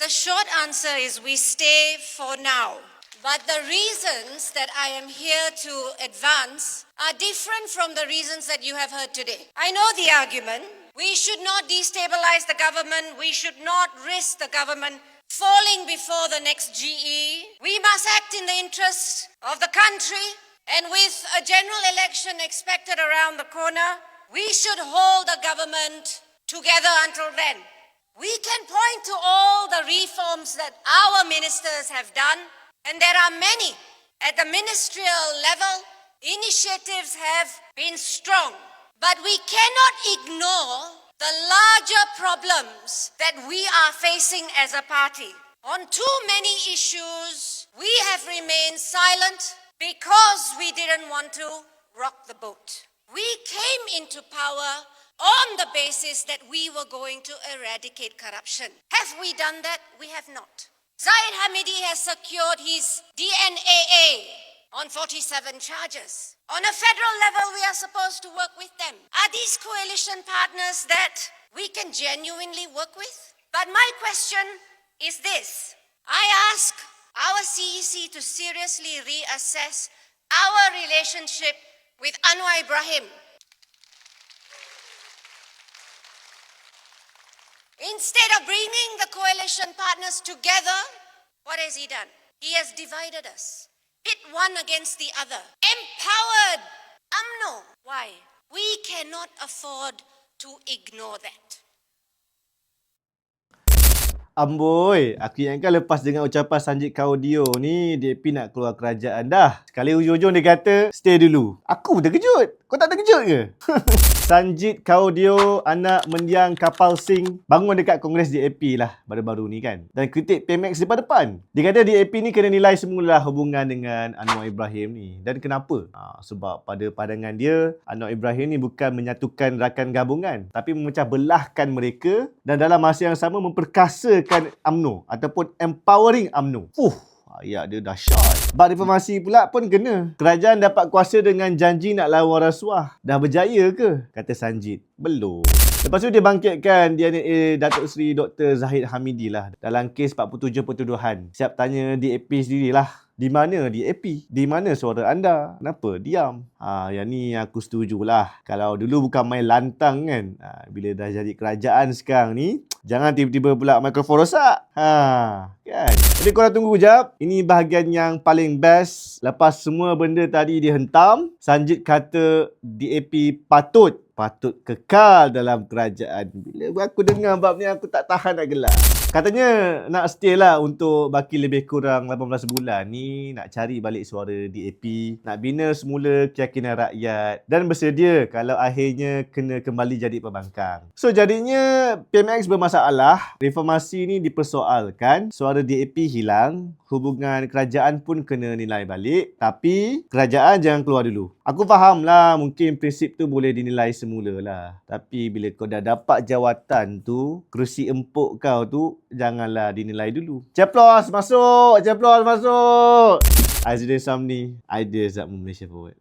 The short answer is we stay for now. But the reasons that I am here to advance are different from the reasons that you have heard today. I know the argument. We should not destabilize the government. We should not risk the government falling before the next GE. We must act in the interest of the country. And with a general election expected around the corner, we should hold the government together until then. We can point to all the reforms that our ministers have done. And there are many at the ministerial level. Initiatives have been strong, but we cannot ignore the larger problems that we are facing as a party. On too many issues, we have remained silent because we didn't want to rock the boat. We came into power on the basis that we were going to eradicate corruption. Have we done that? We have not. Zahid Hamidi has secured his DNAA on 47 charges. On a federal level, we are supposed to work with them. Are these coalition partners that we can genuinely work with? But my question is this. I ask our CEC to seriously reassess our relationship with Anwar Ibrahim. Instead of bringing the coalition partners together, what has he done? He has divided us, pit one against the other, empowered UMNO. Why? We cannot afford to ignore that. Amboi, aku ingatkan lepas dengan ucapan Sanjit Kaudio ni, DAP nak keluar kerajaan dah. Sekali hujung-hujung dia kata, stay dulu. Aku terkejut. Kau tak terkejut ke? Sanjit Kaudio, anak mendiang kapal Sing, bangun dekat Kongres DAP lah baru-baru ni kan. Dan kritik PMX depan-depan. Dia kata DAP ni kena nilai semula hubungan dengan Anwar Ibrahim ni. Dan kenapa? Sebab pada pandangan dia, Anwar Ibrahim ni bukan menyatukan rakan gabungan, tapi memecah belahkan mereka dan dalam masa yang sama memperkasa UMNO ataupun empowering UMNO. Ayat dia dahsyat. Bab reformasi pula pun kena. Kerajaan dapat kuasa dengan janji nak lawan rasuah. Dah berjaya ke? Kata Sanjit. Belum. Lepas tu dia bangkitkan DNA Datuk Seri Dr. Zahid Hamidi lah dalam kes 47 pertuduhan. Siap tanya DAP sendirilah. Di mana DAP? Di mana suara anda? Kenapa diam? Yang ni aku setujulah. Kalau dulu bukan main lantang kan. Bila dah jadi kerajaan sekarang ni, jangan tiba-tiba pula mikrofon rosak. Kan? Jadi korang tunggu kejap. Ini bahagian yang paling best. Lepas semua benda tadi dihentam, Sanjit kata DAP patut kekal dalam kerajaan. Bila aku dengar bab ni, aku tak tahan nak gelak. Katanya nak stay lah untuk baki lebih kurang 18 bulan ni, nak cari balik suara DAP, nak bina semula keyakinan rakyat dan bersedia kalau akhirnya kena kembali jadi pembangkang. So jadinya PMX bermasalah, reformasi ni dipersoalkan, suara DAP hilang, hubungan kerajaan pun kena nilai balik, tapi kerajaan jangan keluar dulu. Aku faham lah, mungkin prinsip tu boleh dinilai semula lah. Tapi bila kau dah dapat jawatan tu, kerusi empuk kau tu, janganlah dinilai dulu. Ceplos masuk! Ceplos masuk! Aizudin Samni, Ideas Up Malaysia Forward.